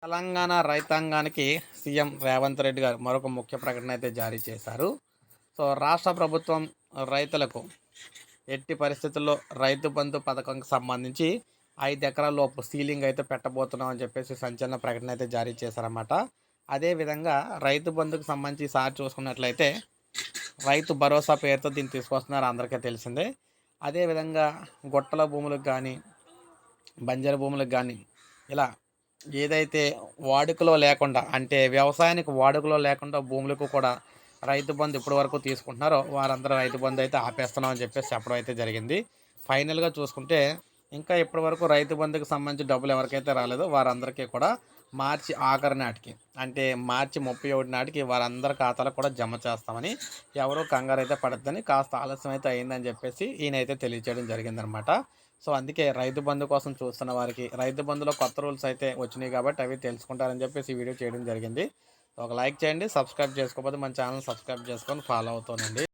తెలంగాణ రైతాంగానికి సీఎం రేవంత్ రెడ్డి గారు మరొక ముఖ్య ప్రకటన అయితే జారీ చేశారు. సో, రాష్ట్ర ప్రభుత్వం రైతులకు ఎట్టి పరిస్థితుల్లో రైతు బంధు పథకంకి సంబంధించి 5 ఎకరాల లోపు సీలింగ్ అయితే పెట్టబోతున్నాం అని చెప్పేసి సంచలన ప్రకటన అయితే జారీ చేశారన్నమాట. అదేవిధంగా రైతు బంధుకు సంబంధించి ఈసారి చూసుకున్నట్లయితే రైతు భరోసా పేరుతో దీన్ని తీసుకొస్తున్నారు, అందరికీ తెలిసిందే. అదేవిధంగా గుట్టల భూములకు కానీ, బంజరు భూములకు కానీ ఇలా ఏదైతే వాడుకలో లేకుండా అంటే వ్యవసాయానికి వాడుకలో లేకుండా భూములకు కూడా రైతు బంధు ఇప్పటి వరకు తీసుకుంటున్నారో వారందరూ రైతు బంధు అయితే ఆపేస్తున్నాం అని చెప్పేసి చెప్పడం అయితే జరిగింది. ఫైనల్గా చూసుకుంటే ఇంకా ఇప్పటి వరకు రైతు బంధుకు సంబంధించి డబ్బులు ఎవరికైతే రాలేదో వారందరికీ కూడా మార్చి ఆఖరి నాటికి అంటే మార్చి 31 నాటికి వారందరి ఖాతాలో కూడా జమ చేస్తామని, ఎవరో కంగారు అయితే పడద్దని, కాస్త ఆలస్యం అయితే అయిందని చెప్పేసి ఈయనైతే తెలియచేయడం జరిగిందనమాట. సో, అందుకే రైతు బంధు కోసం చూస్తున్న వారికి రైతు బంధులో కొత్త రూల్స్ అయితే వచ్చినాయి కాబట్టి అవి తెలుసుకుంటారని చెప్పేసి ఈ వీడియో చేయడం జరిగింది. ఒక లైక్ చేయండి. సబ్స్క్రైబ్ చేసుకోకపోతే మన ఛానల్ సబ్స్క్రైబ్ చేసుకొని ఫాలో అవుతానండి.